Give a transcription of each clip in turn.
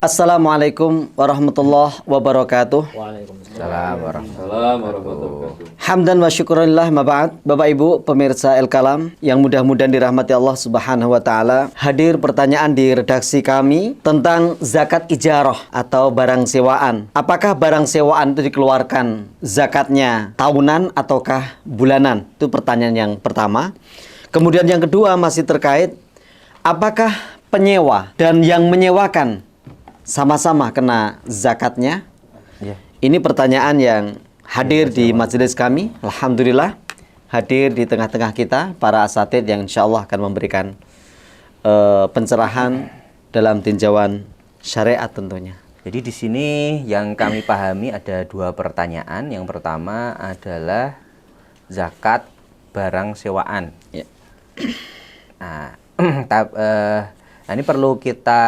Assalamualaikum warahmatullahi wabarakatuh. Waalaikumsalam warahmatullahi wabarakatuh. Hamdan wa syukurillah ma ba'd. Bapak Ibu pemirsa El Kalam yang mudah-mudahan dirahmati Allah Subhanahu wa taala. Hadir pertanyaan di redaksi kami tentang zakat ijarah atau barang sewaan. Apakah barang sewaan itu dikeluarkan zakatnya tahunan ataukah bulanan? Itu pertanyaan yang pertama. Kemudian yang kedua masih terkait apakah penyewa dan yang menyewakan sama-sama kena zakatnya? Ya. Ini pertanyaan yang hadir di majelis kami. Alhamdulillah hadir di tengah-tengah kita para asatidz yang insya Allah akan memberikan pencerahan dalam tinjauan syariat tentunya. Jadi di sini yang kami pahami ada dua pertanyaan. Yang pertama adalah zakat barang sewaan. Ya. Nah, ini perlu kita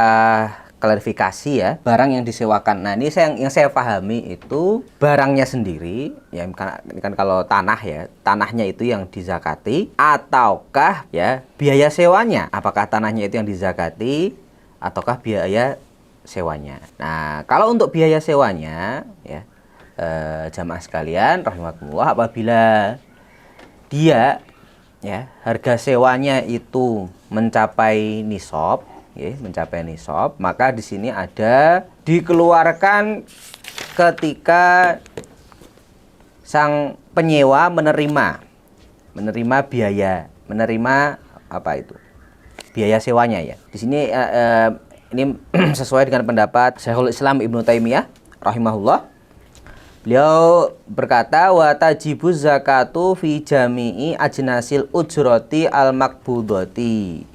klarifikasi ya, barang yang disewakan. Nah, ini yang saya pahami itu barangnya sendiri, ya kan kalau tanah ya, tanahnya itu yang dizakati, ataukah ya biaya sewanya? Apakah tanahnya itu yang dizakati, ataukah biaya sewanya? Nah, kalau untuk biaya sewanya, ya jamaah sekalian, rahimakumullah, apabila dia ya harga sewanya itu mencapai nisab, maka di sini ada dikeluarkan ketika sang penyewa menerima biaya sewanya ya. Di sini ini sesuai dengan pendapat Syekhul Islam Ibnu Taimiyah rahimahullah. Beliau berkata, wa tajibuz zakatu fi jami'i ajnasil ujrati al-makbudati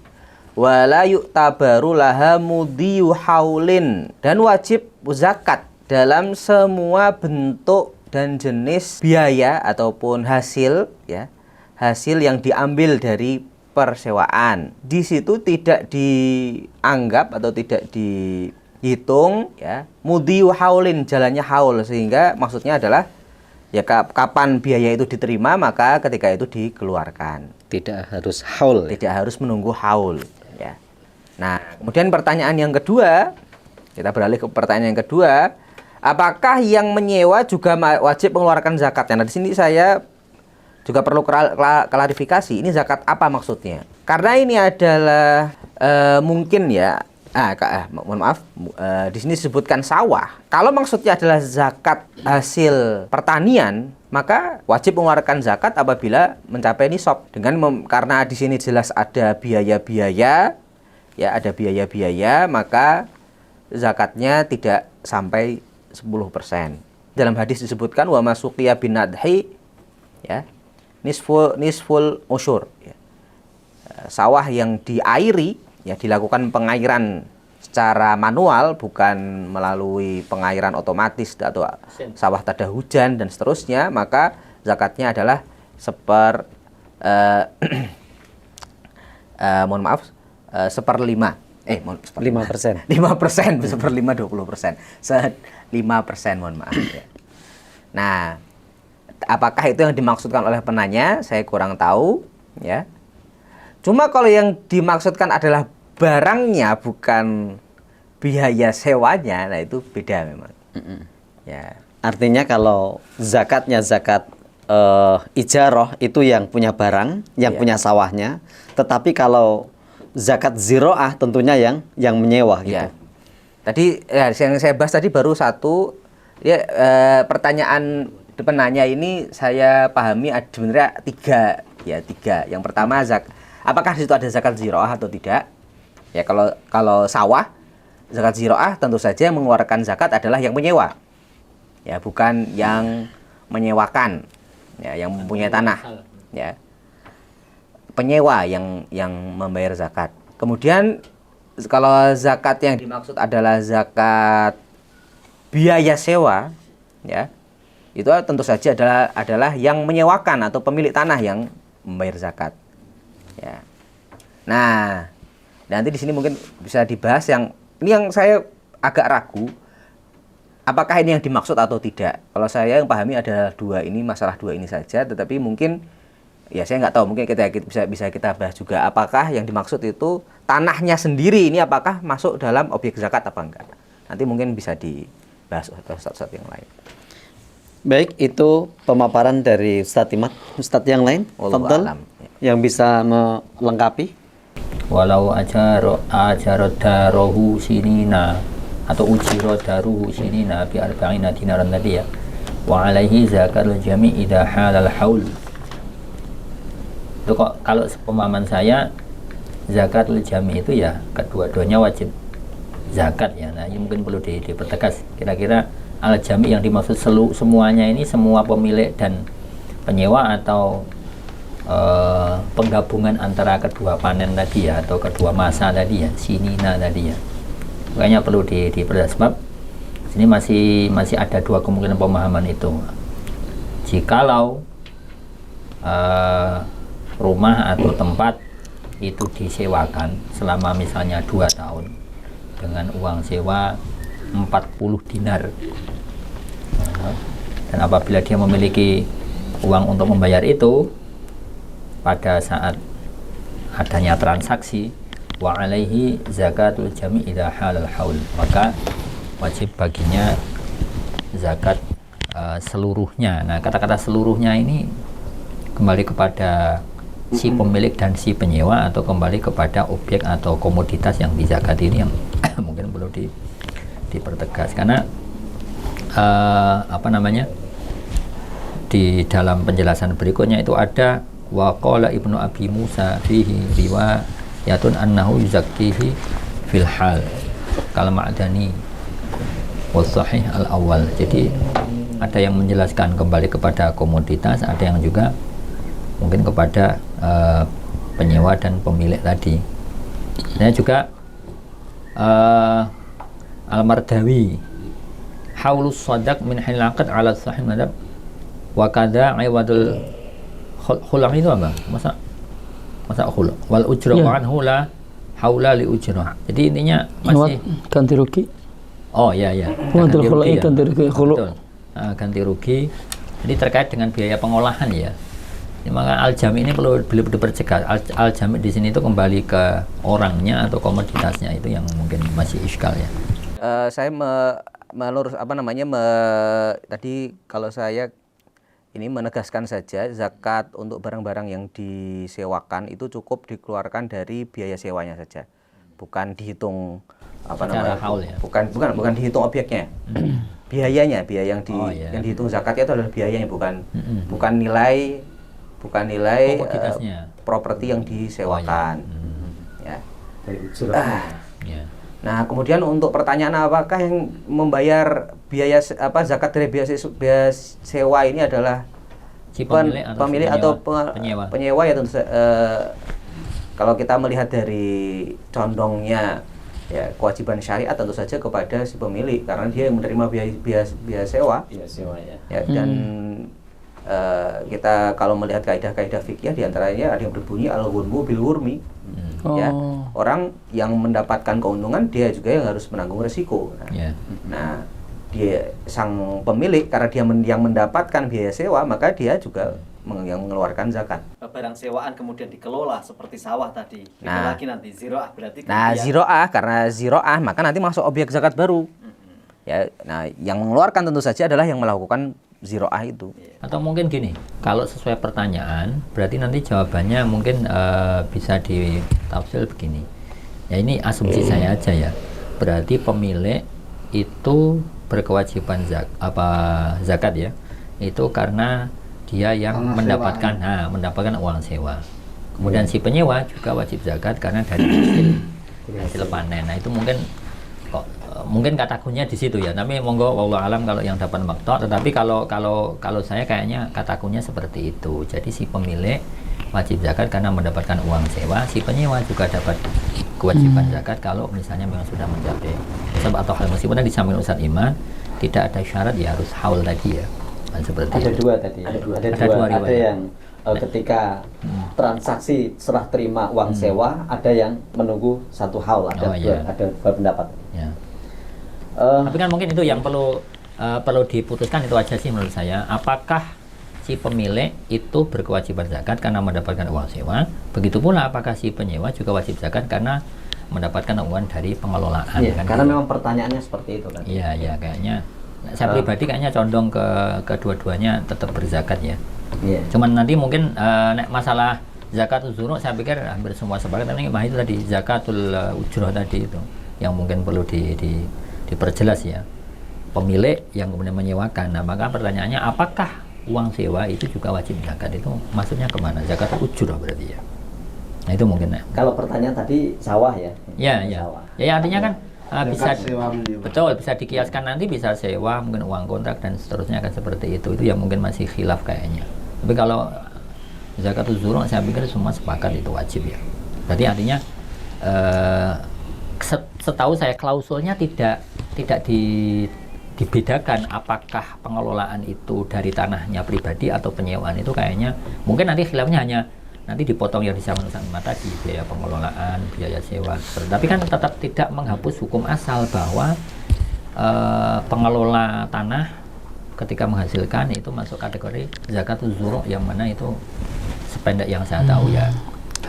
wala yu'tabaru laha mudhiyu haulin, dan wajib zakat dalam semua bentuk dan jenis biaya ataupun hasil ya, hasil yang diambil dari persewaan. Di situ tidak dianggap atau tidak dihitung ya mudhiyu haulin, jalannya haul, sehingga maksudnya adalah ya kapan biaya itu diterima maka ketika itu dikeluarkan. Tidak harus haul. Tidak harus menunggu haul. Ya. Nah, kemudian pertanyaan yang kedua, kita beralih ke pertanyaan yang kedua, apakah yang menyewa juga wajib mengeluarkan zakatnya? Nah, di sini saya juga perlu klarifikasi, ini zakat apa maksudnya? Karena ini adalah mungkin ya, mohon maaf, di sini disebutkan sawah. Kalau maksudnya adalah zakat hasil pertanian, maka wajib mengeluarkan zakat apabila mencapai nisab. Karena di sini jelas ada biaya-biaya, ya ada biaya-biaya, maka zakatnya tidak sampai 10%. Dalam hadis disebutkan wa masuqiya bin nadhi ya nisful usyur. Ya. Sawah yang diairi, ya dilakukan pengairan secara manual, bukan melalui pengairan otomatis atau sawah tada hujan dan seterusnya, maka zakatnya adalah 5%. 5%. 5%, 1/5 20%. 5%, mohon maaf ya. Nah, apakah itu yang dimaksudkan oleh penanya? Saya kurang tahu ya. Cuma kalau yang dimaksudkan adalah barangnya bukan biaya sewanya, nah itu beda memang. Ya. Artinya kalau zakatnya zakat ijarah itu yang punya barang, yang punya sawahnya. Tetapi kalau zakat ziroah tentunya yang menyewa gitu. Ya. Tadi ya, yang saya bahas tadi baru satu ya, pertanyaan penanya ini saya pahami sebenarnya tiga. Yang pertama apakah di situ ada zakat ziroah atau tidak? Ya kalau sawah zakat ziroah tentu saja yang mengeluarkan zakat adalah yang menyewa. Ya, bukan yang menyewakan. Ya, yang mempunyai tanah. Ya. Penyewa yang membayar zakat. Kemudian kalau zakat yang dimaksud adalah zakat biaya sewa, ya. Itu tentu saja adalah yang menyewakan atau pemilik tanah yang membayar zakat. Ya. Nah, nanti di sini mungkin bisa dibahas yang saya agak ragu, apakah ini yang dimaksud atau tidak. Kalau saya yang pahami adalah masalah dua ini saja, tetapi mungkin ya saya nggak tahu, mungkin kita bisa kita bahas juga apakah yang dimaksud itu tanahnya sendiri ini apakah masuk dalam objek zakat apa enggak. nanti mungkin bisa dibahas oleh ustadz-ustadz yang lain. Baik, itu pemaparan dari Ustadz Imad. Ustadz yang lain, Wallahu Fadl, a'lam. yang bisa melengkapi. Walau ajarot darohu sinina atau ujiro daruhu sinina bi arba'ina dinaran tadi ya. Wa alaihi zakatul jami' idha halal haul. Itu kok kalau pemahaman saya zakatul jami' itu ya kedua-duanya wajib zakat ya. Nah, ini mungkin perlu dipertegas. Kira-kira al jami' yang dimaksud semuanya ini semua pemilik dan penyewa atau penggabungan antara kedua panen tadi ya, atau kedua masa tadi ya, sinina tadi ya. Makanya perlu diperjelas, sebab sini masih ada dua kemungkinan pemahaman itu. Jikalau rumah atau tempat itu disewakan selama misalnya 2 tahun dengan uang sewa 40 dinar, dan apabila dia memiliki uang untuk membayar itu pada saat adanya transaksi, wa alaihi zakatul jami' idza halal haul, maka wajib baginya zakat seluruhnya. Nah, kata-kata seluruhnya ini kembali kepada si pemilik dan si penyewa, atau kembali kepada objek atau komoditas yang dizakati ini yang mungkin perlu dipertegas, karena di dalam penjelasan berikutnya itu ada wa qala Ibnu Abi Musa fihi riwayatun annahu yuzakkihi fil hal kal ma'dani wa sahih al awal. Jadi ada yang menjelaskan kembali kepada komoditas, ada yang juga mungkin kepada penyewa dan pemilik tadi. Nah, juga Al-Mardawi haulus sadaq min hilaqat ala sahih madhab wa kadza iwadul khulaq itu apa? Masa khulaq wal ujra wa anhu la haula li ujra. Jadi intinya masih ganti rugi. Oh ya. Ganti rugi, ganti rugi khulaq. Ganti rugi. Jadi terkait dengan biaya pengolahan ya. Maka al-jami ini perlu diperjelas. Al-jami di sini itu kembali ke orangnya atau komoditasnya, itu yang mungkin masih iskal ya. Saya melurus tadi kalau saya ini menegaskan saja, zakat untuk barang-barang yang disewakan itu cukup dikeluarkan dari biaya sewanya saja, bukan dihitung haul ya. Bukan dihitung objeknya. Biaya yang dihitung zakatnya itu adalah biayanya, bukan nilai properti yang disewakan. Ya. Ya. Nah, kemudian untuk pertanyaan apakah yang membayar biaya zakat dari biaya sewa ini adalah si pemilik atau penyewa ya tentu kalau kita melihat dari condongnya ya kewajiban syariat tentu saja kepada si pemilik, karena dia yang menerima biaya sewa. Ya, dan kita kalau melihat kaidah-kaidah fikih diantaranya ada yang berbunyi al-ghunmu bil ghurmi. Ya, orang yang mendapatkan keuntungan dia juga yang harus menanggung resiko. Nah, dia sang pemilik karena dia yang mendapatkan biaya sewa, maka dia juga yang mengeluarkan zakat. Barang sewaan kemudian dikelola seperti sawah tadi. Nah, lagi nanti ziroah berarti. Nah, karena ziroah maka nanti masuk objek zakat baru. Ya, nah yang mengeluarkan tentu saja adalah yang melakukan ziroah itu. Atau mungkin gini, kalau sesuai pertanyaan, berarti nanti jawabannya mungkin bisa ditafsir begini. Ya, ini asumsi saya aja ya. Berarti pemilik itu berkewajiban zakat ya. Itu karena dia yang mendapatkan uang sewa. Kemudian si penyewa juga wajib zakat karena dari hasil panen. Nah, itu mungkin kata kuncinya di situ ya, tapi monggo wallahu alam kalau yang dapat maktok. Tetapi kalau saya kayaknya kata kuncinya seperti itu. Jadi si pemilik wajib zakat karena mendapatkan uang sewa, si penyewa juga dapat kewajiban zakat kalau misalnya memang sudah mencapai nisab atau hal, meskipun di samping Ustadz Iman tidak ada syarat ya harus haul tadi ya. Seperti ada itu. dua tadi. Ada yang ketika transaksi serah terima uang sewa, ada yang menunggu 1 haul, ada dua pendapat. Ya. Tapi kan mungkin itu yang perlu diputuskan itu aja sih menurut saya. Apakah si pemilik itu berkewajiban zakat karena mendapatkan uang sewa? Begitu pula apakah si penyewa juga wajib zakat karena mendapatkan uang dari pengelolaan. Iya, kan karena gitu. memang pertanyaannya seperti itu kan. Iya, iya, kayaknya saya pribadi kayaknya condong ke kedua-duanya tetap berzakat ya. Iya. Cuman nanti mungkin nek masalah zakatul zuru saya pikir hampir semua sepakat, tapi itu tadi zakatul ujroh tadi itu yang mungkin perlu diperjelas ya. Pemilik yang kemudian menyewakan. Nah, maka pertanyaannya apakah uang sewa itu juga wajib zakat? Itu maksudnya kemana? Zakatul ujroh berarti ya. Nah, itu mungkin ya. Kalau pertanyaan tadi sawah ya. Ya, ya. Sawah. Ya, artinya kan bisa sewa menyewa. betul, bisa dikiaskan nanti bisa sewa, mungkin uang kontrak dan seterusnya akan seperti itu. Itu yang mungkin masih khilaf kayaknya. Tapi kalau zakatul zuru saya pikir semua sepakat itu wajib ya. Berarti artinya setahu saya klausulnya tidak dibedakan apakah pengelolaan itu dari tanahnya pribadi atau penyewaan. Itu kayaknya mungkin nanti khilafnya hanya nanti dipotong yang disama-sama tadi, biaya pengelolaan, biaya sewa. Tapi kan tetap tidak menghapus hukum asal bahwa pengelola tanah ketika menghasilkan itu masuk kategori zakatul zuru, yang mana itu sependek yang saya tahu ya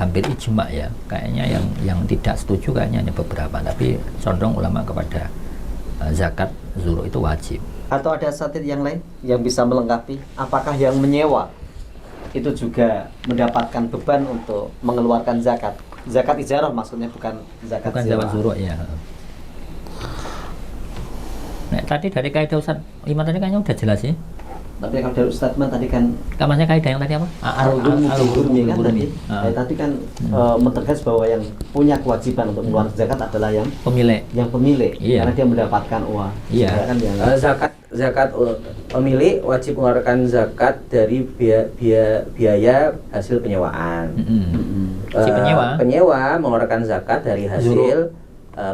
hampir ijma ya. Kayaknya yang tidak setuju kayaknya hanya beberapa, tapi condong ulama kepada zakat zuru itu wajib. Atau ada asatidz yang lain yang bisa melengkapi, apakah yang menyewa itu juga mendapatkan beban untuk mengeluarkan zakat? Zakat ijarah maksudnya, bukan zakat Bukan sewa. zakat zuru ya. Nah, tadi dari kaidah Ustaz Iman tadi kayaknya udah jelas sih. Tapi kalau dari Ustadz tadi kan Kamasnya kaidah yang tadi apa? Al-Ghurmi kan tadi, Ah. tadi kan mentegas bahwa yang punya kewajiban untuk mengeluarkan zakat adalah yang Pemilik. pemilik, Iya. karena dia mendapatkan uang. Iya. Kan yang Zakat pemilik wajib mengeluarkan zakat dari biaya hasil penyewaan. Si penyewa. Penyewa mengeluarkan zakat dari hasil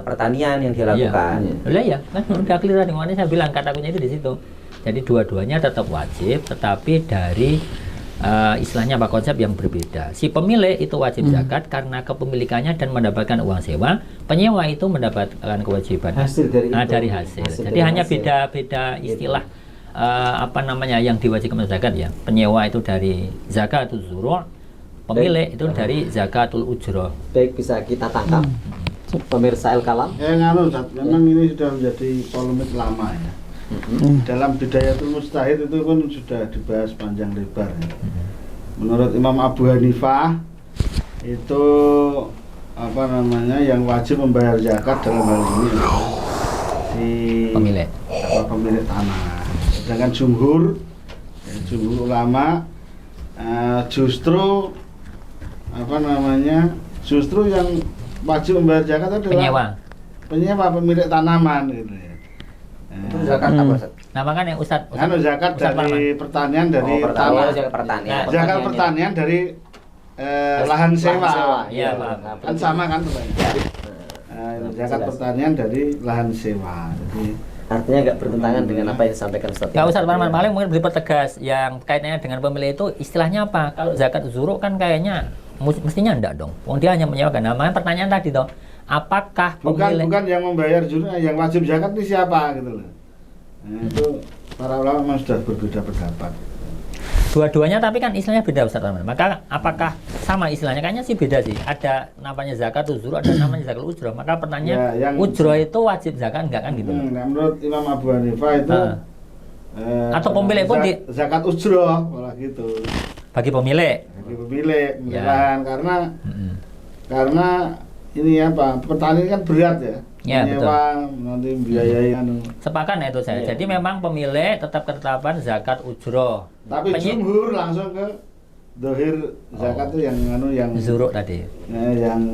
pertanian yang dia lakukan. Iya, ya, kan udah clear tadi. Makanya saya bilang kata kuncinya itu di situ. Jadi dua-duanya tetap wajib, tetapi dari istilahnya apa, konsep yang berbeda. Si pemilik itu wajib zakat karena kepemilikannya dan mendapatkan uang sewa. Penyewa itu mendapatkan kewajiban hasil dari itu. dari hasil. Jadi dari hanya hasil. beda istilah apa namanya yang diwajibkan zakat ya. Penyewa itu dari zakatul zuru', pemilik itu dari zakatul ujroh. Baik, bisa kita tangkap pemirsa El-Kalam. Ustaz, memang ini sudah menjadi polemik lama ya. Dalam Bidayatul Mujtahid itu pun sudah dibahas panjang lebar ya. Menurut Imam Abu Hanifah itu apa namanya yang wajib membayar zakat dalam hal ini adalah si pemilik tanah. Sedangkan jumhur ulama justru apa namanya justru yang wajib membayar zakat adalah penyewa pemilik tanaman gitu ya. Itu zakat apa, Ustaz? Nah, makanya Ustaz Zakat dari pertanian dari tanah. zakat pertanian. Zakat pertanian dari lahan sewa. Iya, Pak. Kan sama kan pertanyaan. Zakat pertanian dari lahan sewa. Jadi Artinya nggak bertentangan dengan apa yang disampaikan Ustadz. Nggak usah teman-teman, paling mungkin beri pertegas yang kaitannya dengan pemilik itu istilahnya apa? Kalau zakat zuru kan kayaknya mestinya enggak dong. Wong dia hanya menyewakan. Nah, makanya pertanyaan tadi toh, apakah pemilik bukan yang membayar yang wajib zakat itu siapa gitu loh. Nah, itu para ulama memang sudah berbeda pendapat. dua-duanya tapi kan istilahnya beda Ustaz teman. Maka apakah sama istilahnya? Kayaknya sih beda sih. Ada namanya zakat zuru, ada namanya zakat ujroh. Maka pertanyaannya ujroh itu wajib zakat enggak kan gitu? Nah, menurut Imam Abu Hanifah itu atau pemilik pun zakat ujroh malah gitu. Bagi pemilik. Bagi pemilik lahan karena ini apa? Petani kan berat ya. Ya, menyewa, nanti biayai Sepakat ya itu saya. Jadi memang pemilik tetap ketetapan zakat ujroh. Tapi jumhur langsung ke dohir zakat itu yang zuru tadi. Yang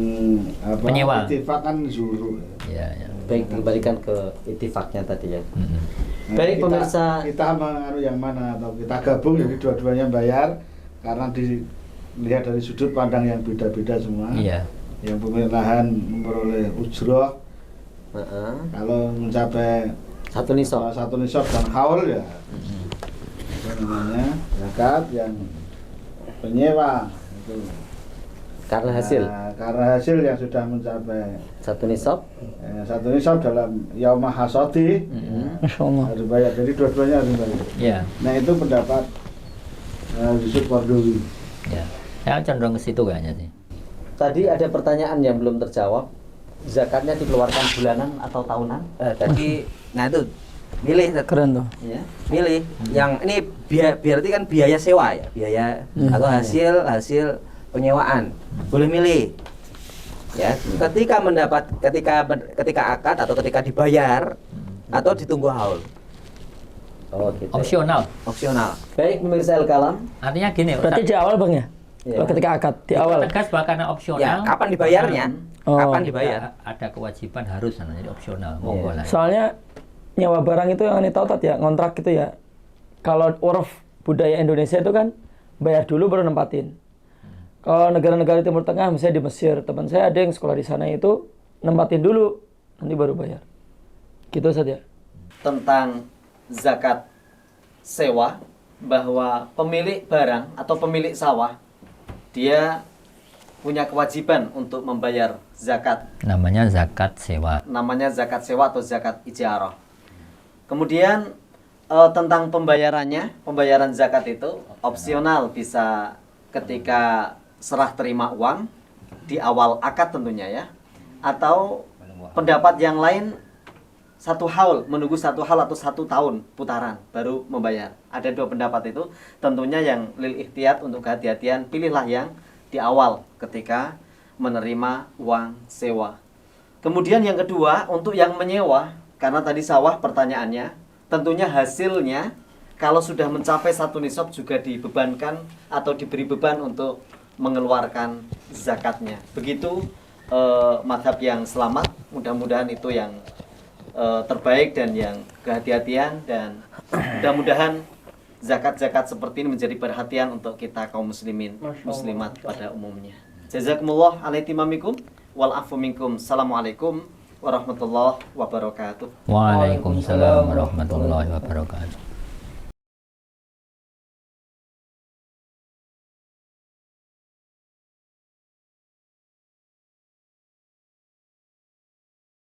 apa? Penyewa. Ittifaq kan zuru. Ya. Baik, dikembalikan ke ittifaqnya tadi ya. Nah, Baik pemirsa, kita yang mana atau kita gabung jadi dua-duanya bayar karena dilihat dari sudut pandang yang beda-beda semua. Iya. Yang pemilik lahan memperoleh ujroh. Kalau mencapai satu nisab dan haul ya apa namanya zakat, yang penyewa itu karena hasil yang sudah mencapai satu nisab dalam yaumah hasodi harus bayar, jadi dua-duanya harus bayar. Ya. Nah itu pendapat Yusuf Qardawi. Ya, saya cenderung ke situ kayaknya sih. Tadi ada pertanyaan yang belum terjawab zakatnya dikeluarkan bulanan atau tahunan? Jadi nah itu milih Keren tuh. Ya. milih yang ini berarti kan biaya sewa ya, biaya atau hasil penyewaan. Boleh milih. Ya, ketika akad atau ketika dibayar atau ditunggu haul. Oh, gitu. Opsional. Opsional. Baik pemirsa Al-Kalam. Artinya gini, Berarti di awal Bang ya? Iya. Kalau ketika akad di awal. tegas bahwa karena opsional. Ya, kapan dibayarnya? Oh. Kapan dibayar? Ada kewajiban harus, jadi opsional. Monggo lah. Soalnya nyewa barang itu yang tahu ya, kontrak gitu ya. Kalau uruf budaya Indonesia itu kan bayar dulu baru nempatin. Kalau negara-negara Timur Tengah, misalnya di Mesir, teman saya ada yang sekolah di sana itu nempatin dulu, nanti baru bayar. Gitu saja. Tentang zakat sewa, bahwa pemilik barang atau pemilik sawah dia punya kewajiban untuk membayar zakat. Namanya zakat sewa. Namanya zakat sewa atau zakat ijarah. Kemudian tentang pembayaran zakat itu opsional, bisa ketika serah terima uang di awal akad tentunya ya, atau pendapat yang lain menunggu 1 haul atau 1 tahun putaran baru membayar. Ada 2 pendapat itu, tentunya yang lil ihtiyat, untuk kehati-hatian, pilihlah yang di awal ketika menerima uang sewa. Kemudian yang kedua, untuk yang menyewa, karena tadi sawah pertanyaannya, tentunya hasilnya kalau sudah mencapai 1 nisab juga dibebankan atau diberi beban untuk mengeluarkan zakatnya. Begitu mazhab yang selamat, mudah-mudahan itu yang terbaik dan yang kehati-hatian, dan mudah-mudahan zakat-zakat seperti ini menjadi perhatian untuk kita kaum muslimin muslimat pada umumnya. Jazakumullah alaitimamikum wal afu minkum. Assalamualaikum warahmatullahi wabarakatuh. Waalaikumsalam warahmatullahi wabarakatuh.